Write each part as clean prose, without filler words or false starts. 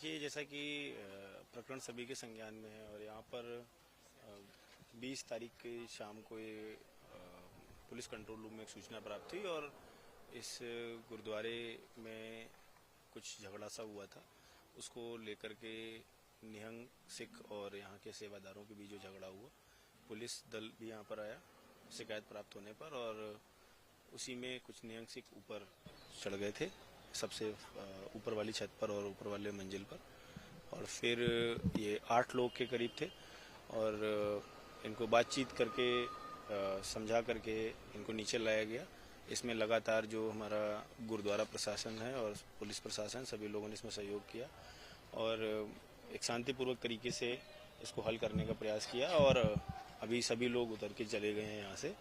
देखिए, जैसा कि प्रकरण सभी के संज्ञान में है और यहाँ पर 20 तारीख की शाम को ये पुलिस कंट्रोल रूम में एक सूचना प्राप्त हुई और इस गुरुद्वारे में कुछ झगड़ा सा हुआ था। उसको लेकर के निहंग सिख और यहाँ के सेवादारों के बीच जो झगड़ा हुआ, पुलिस दल भी यहाँ पर आया शिकायत प्राप्त होने पर, और उसी में कुछ निहंग सिख ऊपर चढ़ गए थे, सबसे ऊपर वाली छत पर और ऊपर वाले मंजिल पर, और फिर ये 8 लोग के करीब थे और इनको बातचीत करके समझा करके इनको नीचे लाया गया। इसमें लगातार जो हमारा गुरुद्वारा प्रशासन है और पुलिस प्रशासन, सभी लोगों ने इसमें सहयोग किया और एक शांतिपूर्वक तरीके से इसको हल करने का प्रयास किया और अभी सभी लोग उतर के चले गए हैं यहाँ से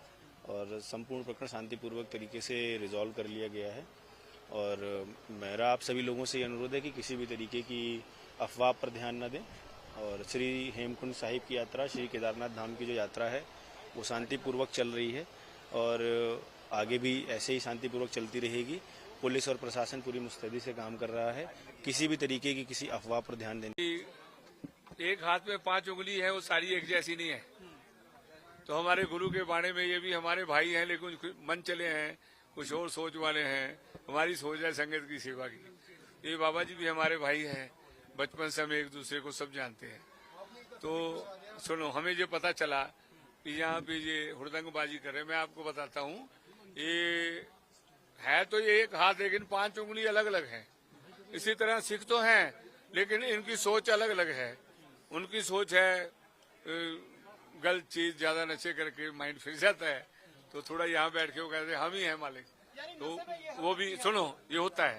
और संपूर्ण प्रकरण शांतिपूर्वक तरीके से रिजॉल्व कर लिया गया है। और मेरा आप सभी लोगों से ये अनुरोध है कि किसी भी तरीके की अफवाह पर ध्यान न दें और श्री हेमकुंड साहिब की यात्रा, श्री केदारनाथ धाम की जो यात्रा है वो शांतिपूर्वक चल रही है और आगे भी ऐसे ही शांतिपूर्वक चलती रहेगी। पुलिस और प्रशासन पूरी मुस्तैदी से काम कर रहा है, किसी भी तरीके की किसी अफवाह पर ध्यान देने। एक हाथ में 5 उंगली है, वो सारी एक जैसी नहीं है। तो हमारे गुरु के बाणे में ये भी हमारे भाई हैं, लेकिन मन चले हैं, कुछ और सोच वाले हैं। हमारी सोच है संगत की सेवा की। ये बाबा जी भी हमारे भाई हैं, बचपन से हम एक दूसरे को सब जानते हैं। तो सुनो, हमें ये पता चला कि यहाँ पे ये हुड़दंगबाजी कर रहे हैं। मैं आपको बताता हूँ, ये है तो ये एक हाथ, लेकिन 5 उंगली अलग अलग है। इसी तरह सिख तो हैं, लेकिन इनकी सोच अलग अलग है। उनकी सोच है गलत चीज ज्यादा नशे करके माइंड फिर जाता है, तो थोड़ा यहाँ बैठ के वो कहते हैं हम ही हैं मालिक। तो वो भी सुनो, ये होता है।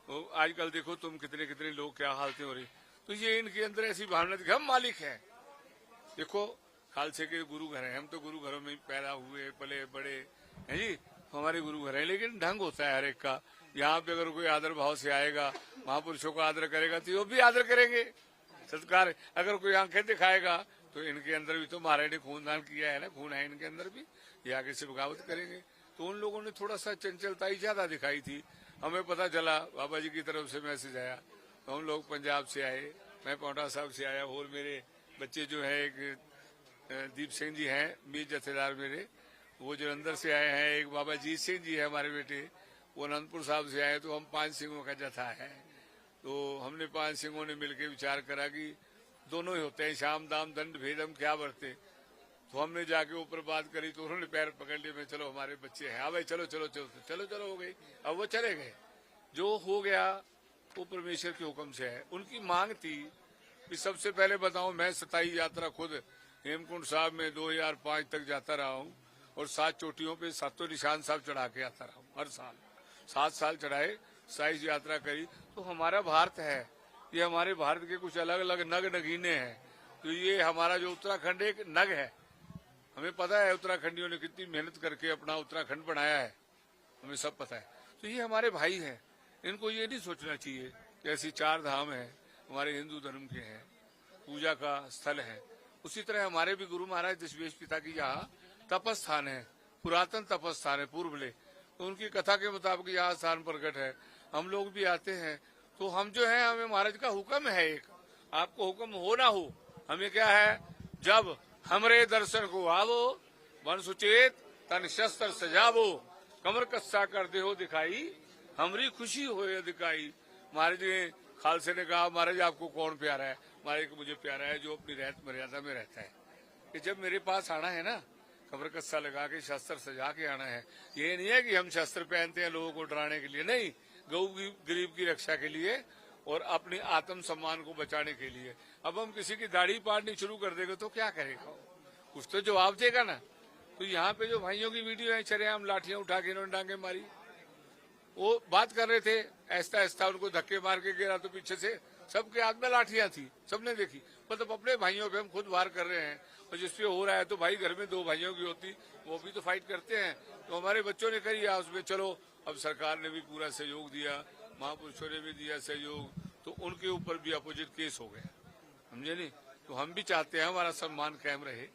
तो आजकल देखो तुम कितने कितने लोग क्या हालतें हो रही, तो ये इनके अंदर ऐसी भावना थी हम मालिक हैं। देखो खालसे के गुरु घर है, हम तो गुरु घरों में पैदा हुए पले बड़े हैं जी, हमारे गुरु घर है, लेकिन ढंग होता है हर एक का। यहाँ पे अगर कोई आदर भाव से आएगा, महापुरुषों का आदर करेगा तो वो भी आदर करेंगे, सत्कार। अगर कोई आंखें दिखाएगा तो इनके अंदर भी तो महाराज ने खूनदान किया है ना, खून है इनके अंदर भी, ये आगे से बगावत करेंगे। तो उन लोगों ने थोड़ा सा चंचलता ही ज्यादा दिखाई थी। हमें पता चला बाबा जी की तरफ से मैसेज आया, तो हम लोग पंजाब से आए, मैं पाउंटा साहब से आया, और मेरे बच्चे जो है एक दीप सिंह जी हैं, मीर जथेदार मेरे, वो जलंधर से आए हैं। एक बाबा जीत सिंह जी है हमारे बेटे, वो अनंतपुर साहब से आए। तो हम 5 सिंहों का जथा है। तो हमने 5 सिंहों ने मिलकर विचार करा कि दोनों ही होते हैं, शाम दाम दंड भेदम क्या बरते। तो हमने जाके ऊपर बात करी तो उन्होंने पैर पकड़ लिए, में चलो हमारे बच्चे हैं, हाँ भाई चलो चलो चलो चलो चलो हो गई। अब वो चले गए, जो हो गया वो परमेश्वर के हुक्म से है। उनकी मांग थी कि सबसे पहले बताऊं, मैं 27 यात्रा खुद हेमकुंड साहब में 2005 तक जाता रहा हूँ और 7 चोटियों पे 7 निशान साहब चढ़ा के आता रहा हूँ। हर साल 7 साल चढ़ाए, 27 यात्रा करी। तो हमारा भारत है, ये हमारे भारत के कुछ अलग अलग नग नगीने हैं। तो ये हमारा जो उत्तराखंड एक नग है, हमें पता है उत्तराखंडियों ने कितनी मेहनत करके अपना उत्तराखंड बनाया है, हमें सब पता है। तो ये हमारे भाई हैं, इनको ये नहीं सोचना चाहिए कि ऐसी 4 धाम है हमारे हिंदू धर्म के हैं, पूजा का स्थल है। उसी तरह हमारे भी गुरु महाराज दशमेश पिता की यहाँ तपस्थान है, पुरातन तपस्थान है पूर्वले। तो उनकी कथा के मुताबिक यहाँ स्थान प्रकट है। हम लोग भी आते हैं, तो हम जो है, हमें महाराज का हुक्म है एक, आपको हुक्म हो ना हो, हमें क्या है, जब हमरे दर्शन को आवो, मन सुचेत तन शस्त्र सजावो, कमर कस्सा कर देहो दिखाई, हमरी खुशी होए दिखाई। महाराज ने, खालसे ने कहा महाराज आपको कौन प्यारा है? महाराज को मुझे प्यारा है जो अपनी रहत मर्यादा में रहता है। कि जब मेरे पास आना है ना, कमर कस्सा लगा के शस्त्र सजा के आना है। ये नहीं है कि हम शस्त्र पहनते हैं लोगों को डराने के लिए, नहीं, गऊ की गरीब की रक्षा के लिए और अपने आत्म सम्मान को बचाने के लिए। अब हम किसी की दाढ़ी पाड़नी शुरू कर देंगे तो क्या करेगा, कुछ तो जवाब देगा ना। तो यहाँ पे जो भाइयों की वीडियो है, चले हम लाठियां उठा के इन्होंने डांगे मारी, वो बात कर रहे थे, ऐसा ऐसा उनको धक्के मार के गिरा तो पीछे से सबके हाथ में लाठियां थी, सबने देखी। मतलब अपने भाइयों पे हम खुद वार कर रहे हैं, और जिसपे हो रहा है तो भाई घर में 2 भाइयों की होती, वो भी तो फाइट करते हैं। तो हमारे बच्चों ने करी उसमें, चलो अब सरकार ने भी पूरा सहयोग दिया, महापुरुषों ने भी दिया सहयोग, तो उनके ऊपर भी अपोजिट केस हो गया, समझे नहीं। तो हम भी चाहते हैं हमारा सम्मान कायम रहे।